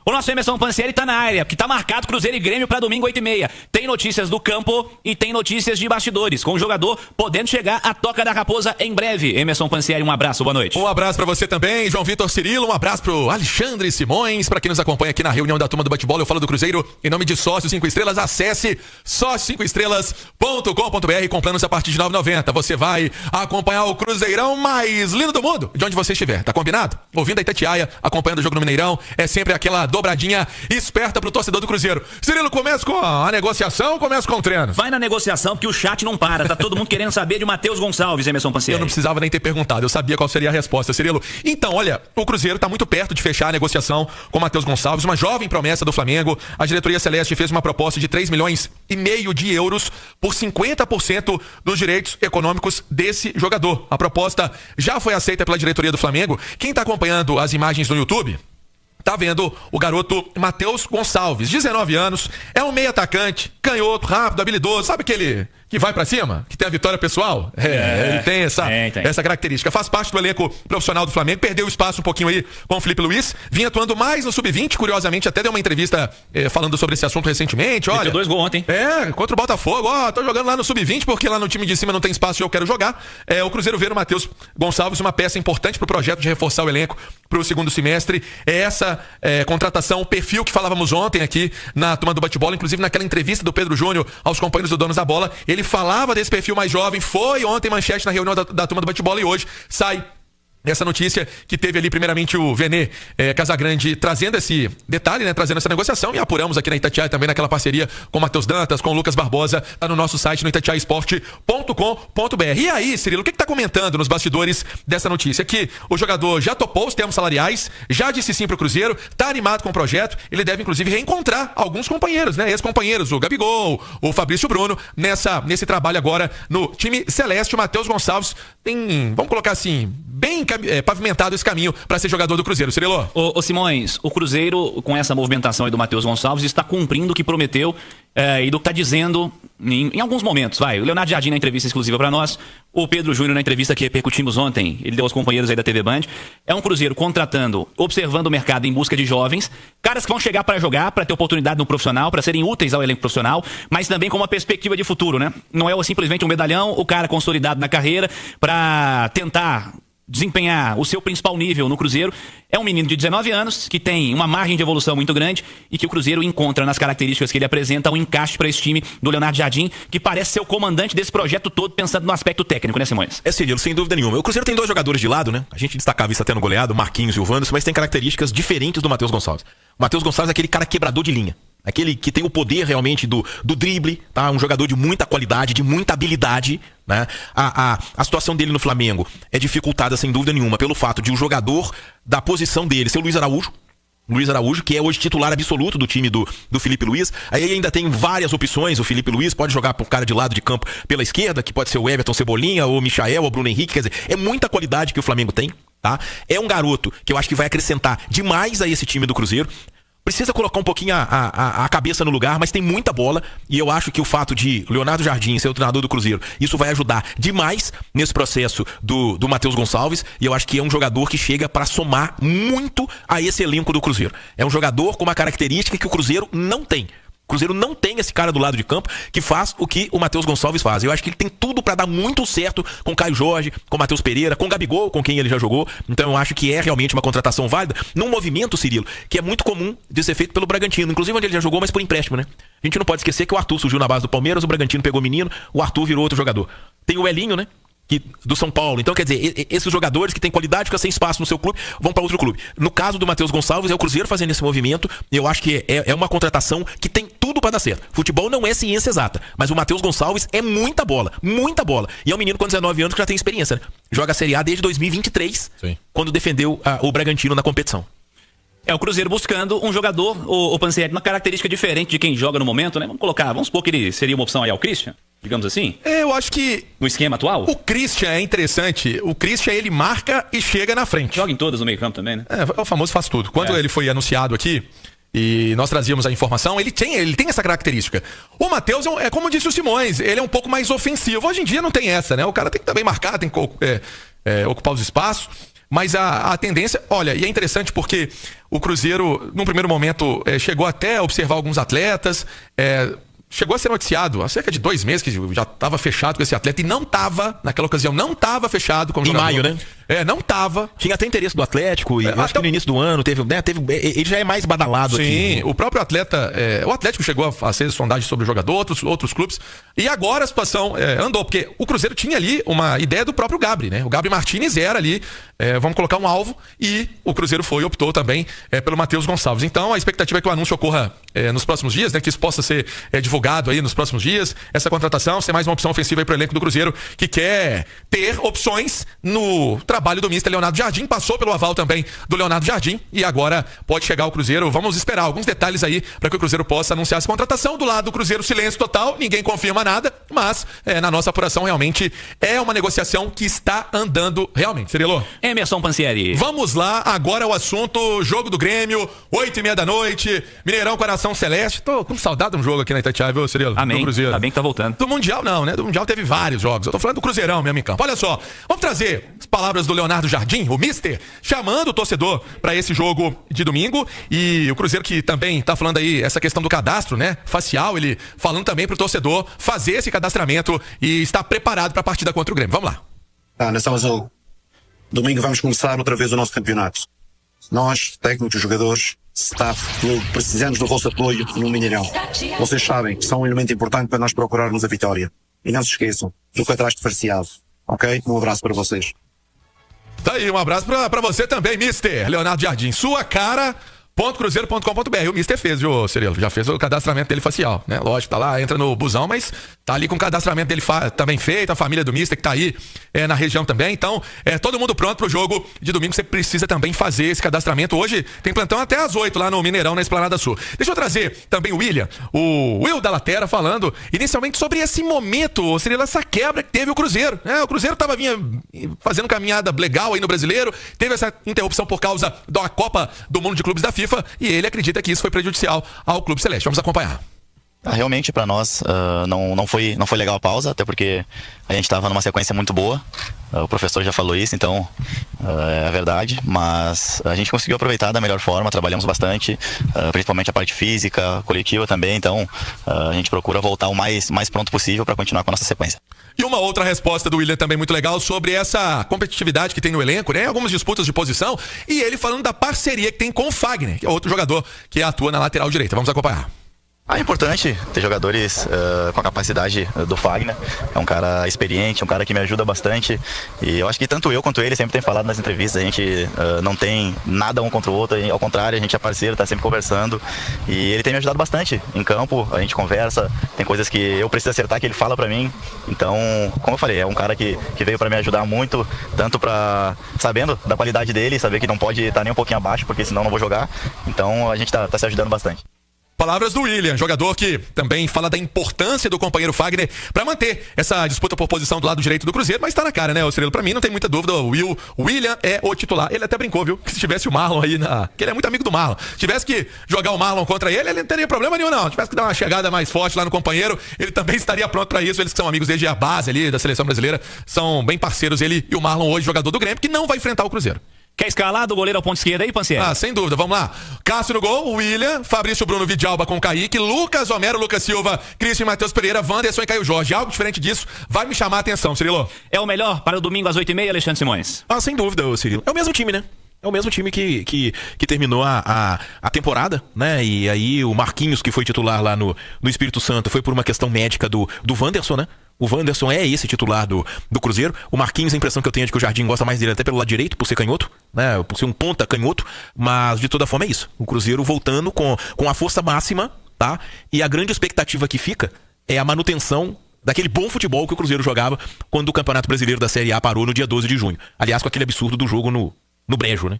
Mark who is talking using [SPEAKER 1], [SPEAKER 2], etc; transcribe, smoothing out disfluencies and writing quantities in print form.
[SPEAKER 1] O nosso Emerson Pansieri tá na área, que tá marcado Cruzeiro e Grêmio para domingo 8h30. Tem notícias do campo e tem notícias de bastidores, com o jogador podendo chegar à Toca da Raposa em breve. Emerson Pansieri, um abraço, boa noite.
[SPEAKER 2] Um abraço pra você também, João Vitor Cirilo, um abraço pro Alexandre Simões, pra quem nos acompanha aqui na reunião da turma do bate-bola. Eu falo do Cruzeiro em nome de Sócio 5 Estrelas. Acesse sócio5estrelas.com.br, com planos a partir de R$ 9,90. Você vai acompanhar o Cruzeirão mais lindo do mundo, de onde você estiver, tá combinado? Ouvindo a Itatiaia, acompanhando o jogo no Mineirão, é sempre aquela dobradinha esperta pro torcedor do Cruzeiro. Cirilo, começa com a negociação ou começa com o treino?
[SPEAKER 1] Vai na negociação, porque o chat não para, tá todo mundo querendo saber de Matheus Gonçalves, Emerson Pansieri.
[SPEAKER 2] Eu não precisava nem ter perguntado, eu sabia qual seria a resposta, Cirilo. Então, olha, o Cruzeiro tá muito perto de fechar a negociação com o Matheus Gonçalves, uma jovem promessa do Flamengo. A diretoria celeste fez uma proposta de 3,5 milhões de euros por 50% dos direitos econômicos desse jogador. A proposta já foi aceita pela diretoria do Flamengo. Quem tá acompanhando as imagens no YouTube tá vendo o garoto Matheus Gonçalves, 19 anos, é um meio atacante, canhoto, rápido, habilidoso, sabe aquele que vai pra cima, que tem a vitória pessoal? Ele tem essa característica. Faz parte do elenco profissional do Flamengo, perdeu espaço um pouquinho aí com o Felipe Luiz, vinha atuando mais no Sub-20, curiosamente, até deu uma entrevista falando sobre esse assunto recentemente. Olha,
[SPEAKER 1] 2 gols ontem.
[SPEAKER 2] Contra o Botafogo, tô jogando lá no Sub-20 porque lá no time de cima não tem espaço e eu quero jogar. O Cruzeiro vê no Matheus Gonçalves uma peça importante pro projeto de reforçar o elenco pro segundo semestre. Essa contratação, o perfil que falávamos ontem aqui na turma do bate-bola, inclusive naquela entrevista do Pedro Júnior aos companheiros do Donos da Bola, ele falava desse perfil mais jovem, foi ontem manchete na reunião da turma do bate-bola e hoje sai essa notícia que teve ali primeiramente o Venê Casagrande trazendo esse detalhe, né, trazendo essa negociação, e apuramos aqui na Itatiaia também naquela parceria com o Matheus Dantas, com o Lucas Barbosa, tá no nosso site no itatiaesporte.com.br. E aí, Cirilo, o que tá comentando nos bastidores dessa notícia? Que o jogador já topou os termos salariais, já disse sim pro Cruzeiro, tá animado com o projeto, ele deve inclusive reencontrar alguns companheiros, né, ex-companheiros, o Gabigol, o Fabrício Bruno, nesse trabalho agora no time celeste. O Matheus Gonçalves tem, vamos colocar assim, bem pavimentado esse caminho para ser jogador do Cruzeiro. Cirilo?
[SPEAKER 1] Ô Simões, o Cruzeiro, com essa movimentação aí do Matheus Gonçalves, está cumprindo o que prometeu e do que está dizendo em alguns momentos. O Leonardo Jardim na entrevista exclusiva para nós, o Pedro Júnior na entrevista que repercutimos ontem, ele deu aos companheiros aí da TV Band. É um Cruzeiro contratando, observando o mercado em busca de jovens, caras que vão chegar para jogar, para ter oportunidade no profissional, para serem úteis ao elenco profissional, mas também com uma perspectiva de futuro, né? Não é simplesmente um medalhão, o cara consolidado na carreira para tentar desempenhar o seu principal nível no Cruzeiro. É um menino de 19 anos que tem uma margem de evolução muito grande e que o Cruzeiro encontra nas características que ele apresenta um encaixe para esse time do Leonardo Jardim, que parece ser o comandante desse projeto todo, pensando no aspecto técnico, né, Simões?
[SPEAKER 3] Cirilo, sem dúvida nenhuma. O Cruzeiro tem 2 jogadores de lado, né? A gente destacava isso até no goleado, Marquinhos e o Wanderson, mas tem características diferentes do Matheus Gonçalves. O Matheus Gonçalves é aquele cara quebrador de linha. Aquele que tem o poder realmente do drible, tá? Um jogador de muita qualidade, de muita habilidade, né? A situação dele no Flamengo é dificultada, sem dúvida nenhuma, pelo fato de o jogador da posição dele ser o Luiz Araújo, que é hoje titular absoluto do time do Felipe Luiz. Aí ainda tem várias opções. O Felipe Luiz pode jogar por cara de lado de campo pela esquerda, que pode ser o Everton Cebolinha, ou o Michael, ou o Bruno Henrique. Quer dizer, é muita qualidade que o Flamengo tem, tá? É um garoto que eu acho que vai acrescentar demais a esse time do Cruzeiro. Precisa colocar um pouquinho a cabeça no lugar, mas tem muita bola, e eu acho que o fato de Leonardo Jardim ser o treinador do Cruzeiro, isso vai ajudar demais nesse processo do Matheus Gonçalves, e eu acho que é um jogador que chega para somar muito a esse elenco do Cruzeiro. É um jogador com uma característica que o Cruzeiro não tem. O Cruzeiro não tem esse cara do lado de campo que faz o que o Matheus Gonçalves faz. Eu acho que ele tem tudo para dar muito certo com o Caio Jorge, com o Matheus Pereira, com o Gabigol, com quem ele já jogou. Então eu acho que é realmente uma contratação válida num movimento, Cirilo, que é muito comum de ser feito pelo Bragantino, inclusive onde ele já jogou, mas por empréstimo, né? A gente não pode esquecer que o Arthur surgiu na base do Palmeiras, o Bragantino pegou o menino, o Arthur virou outro jogador. Tem o Elinho, né? Do São Paulo. Então, quer dizer, esses jogadores que têm qualidade, ficam sem espaço no seu clube, vão para outro clube. No caso do Matheus Gonçalves, é o Cruzeiro fazendo esse movimento. Eu acho que é uma contratação que tem tudo para dar certo. Futebol não é ciência exata, mas o Matheus Gonçalves é muita bola, muita bola. E é um menino com 19 anos que já tem experiência, né? Joga a Série A desde 2023, sim, quando defendeu o Bragantino na competição.
[SPEAKER 1] É o Cruzeiro buscando um jogador, o Pansieri, uma característica diferente de quem joga no momento, né? Vamos supor que ele seria uma opção aí ao Christian, digamos assim?
[SPEAKER 2] Eu acho que
[SPEAKER 1] no esquema atual?
[SPEAKER 2] O Christian é interessante. O Christian, ele marca e chega na frente.
[SPEAKER 1] Joga em todas no meio campo também, né?
[SPEAKER 2] É o famoso faz tudo. Quando ele foi anunciado aqui e nós trazíamos a informação, ele tem essa característica. O Matheus é como disse o Simões, ele é um pouco mais ofensivo. Hoje em dia não tem essa, né? O cara tem que também marcar, tem que ocupar os espaços. Mas a tendência... Olha, e é interessante porque o Cruzeiro, num primeiro momento, chegou até a observar alguns atletas... Chegou a ser noticiado há cerca de 2 meses que já estava fechado com esse atleta e não estava, naquela ocasião, não estava fechado como jogador.
[SPEAKER 3] Em maio, né?
[SPEAKER 2] Não estava.
[SPEAKER 3] Tinha até interesse do Atlético e acho que no início do ano teve, ele já é mais badalado.
[SPEAKER 2] Sim,
[SPEAKER 3] aqui.
[SPEAKER 2] Sim, o próprio atleta, o Atlético chegou a fazer sondagem sobre o jogador, outros clubes, e agora a situação andou, porque o Cruzeiro tinha ali uma ideia do próprio Gabri, né? O Gabri Martinez era ali, vamos colocar um alvo, e o Cruzeiro optou também pelo Matheus Gonçalves. Então a expectativa é que o anúncio ocorra nos próximos dias, né? Que isso possa ser divulgado aí nos próximos dias, essa contratação, ser mais uma opção ofensiva aí pro elenco do Cruzeiro, que quer ter opções no trabalho do mister Leonardo Jardim, passou pelo aval também do Leonardo Jardim e agora pode chegar ao Cruzeiro. Vamos esperar alguns detalhes aí para que o Cruzeiro possa anunciar essa contratação. Do lado do Cruzeiro, silêncio total, ninguém confirma nada, mas na nossa apuração realmente é uma negociação que está andando realmente. Cirilo?
[SPEAKER 1] Emerson Pansieri.
[SPEAKER 2] Vamos lá, agora o assunto, jogo do Grêmio, 8h30 da noite, Mineirão, Coração Celeste. Tô com saudade de um jogo aqui na Itatiaia, viu, Cirilo?
[SPEAKER 1] Amém.
[SPEAKER 2] Do Cruzeiro.
[SPEAKER 1] Tá bem que tá voltando.
[SPEAKER 2] Do Mundial não, né? Do Mundial teve vários jogos. Eu tô falando do Cruzeirão mesmo em campo. Olha só, vamos trazer as palavras do Leonardo Jardim, o mister, chamando o torcedor para esse jogo de domingo. E o Cruzeiro que também tá falando aí essa questão do cadastro, né? Facial, ele falando também pro torcedor fazer esse cadastramento e estar preparado para a partida contra o Grêmio. Vamos lá.
[SPEAKER 4] Nação Azul, domingo vamos começar outra vez o nosso campeonato. Nós, técnicos, jogadores, staff, precisamos do vosso apoio no Mineirão. Vocês sabem que são um elemento importante para nós procurarmos a vitória. E não se esqueçam do cadastro facial. Ok? Um abraço para vocês.
[SPEAKER 2] Tá aí, um abraço pra você também, mister Leonardo Jardim. Sua cara... .cruzeiro.com.br. O mister fez, viu, Cirilo? Já fez o cadastramento dele facial, né? Lógico, tá lá, entra no busão, mas tá ali com o cadastramento dele também feito, a família do mister que tá aí na região também. Então, todo mundo pronto pro jogo de domingo. Você precisa também fazer esse cadastramento. Hoje tem plantão até às 8 lá no Mineirão, na Esplanada Sul. Deixa eu trazer também o Will da Latera, falando inicialmente sobre esse momento, Cirilo, essa quebra que teve o Cruzeiro. O Cruzeiro vinha fazendo caminhada legal aí no Brasileiro, teve essa interrupção por causa da Copa do Mundo de Clubes da FIFA, e ele acredita que isso foi prejudicial ao Clube Celeste. Vamos acompanhar.
[SPEAKER 5] Realmente, para nós, não foi legal a pausa, até porque a gente estava numa sequência muito boa. O professor já falou isso, então é verdade. Mas a gente conseguiu aproveitar da melhor forma, trabalhamos bastante, principalmente a parte física, coletiva também. Então a gente procura voltar o mais pronto possível para continuar com a nossa sequência.
[SPEAKER 2] E uma outra resposta do William também muito legal sobre essa competitividade que tem no elenco, né? Algumas disputas de posição. E ele falando da parceria que tem com o Fagner, que é outro jogador que atua na lateral direita. Vamos acompanhar.
[SPEAKER 5] É importante ter jogadores com a capacidade do Fagner. É um cara experiente, um cara que me ajuda bastante. E eu acho que tanto eu quanto ele sempre tem falado nas entrevistas. A gente não tem nada um contra o outro. Ao contrário, a gente é parceiro, tá sempre conversando. E ele tem me ajudado bastante em campo. A gente conversa. Tem coisas que eu preciso acertar que ele fala pra mim. Então, como eu falei, é um cara que veio pra me ajudar muito. Tanto sabendo da qualidade dele, saber que não pode estar nem um pouquinho abaixo, porque senão não vou jogar. Então a gente tá se ajudando bastante.
[SPEAKER 2] Palavras do William, jogador que também fala da importância do companheiro Fagner para manter essa disputa por posição do lado direito do Cruzeiro, mas tá na cara, né, o Cirilo? Pra mim não tem muita dúvida, o William é o titular. Ele até brincou, viu? Que se tivesse o Marlon aí que ele é muito amigo do Marlon. Se tivesse que jogar o Marlon contra ele não teria problema nenhum, não. Se tivesse que dar uma chegada mais forte lá no companheiro, ele também estaria pronto para isso. Eles que são amigos desde a base ali da seleção brasileira, são bem parceiros, ele e o Marlon, hoje jogador do Grêmio, que não vai enfrentar o Cruzeiro.
[SPEAKER 1] Quer escalar do goleiro ao ponto esquerdo aí, Pansieri?
[SPEAKER 2] Sem dúvida, vamos lá. Cássio no gol, William, Fabrício Bruno Vidalba com Kaique, Lucas Homero, Lucas Silva, Cristian Matheus Pereira, Wanderson e Caio Jorge. Algo diferente disso vai me chamar a atenção, Cirilo.
[SPEAKER 1] É o melhor para o domingo às 8h30, Alexandre Simões?
[SPEAKER 3] Sem dúvida, Cirilo. É o mesmo time, né? É o mesmo time que terminou a temporada, né? E aí o Marquinhos, que foi titular lá no Espírito Santo, foi por uma questão médica do Wanderson, né? O Wanderson é esse titular do Cruzeiro. O Marquinhos, a impressão que eu tenho é de que o Jardim gosta mais dele até pelo lado direito, por ser canhoto, né? Por ser um ponta canhoto. Mas de toda forma é isso. O Cruzeiro voltando com a força máxima, tá? E a grande expectativa que fica é a manutenção daquele bom futebol que o Cruzeiro jogava quando o Campeonato Brasileiro da Série A parou no dia 12 de junho. Aliás, com aquele absurdo do jogo no Brejo, né?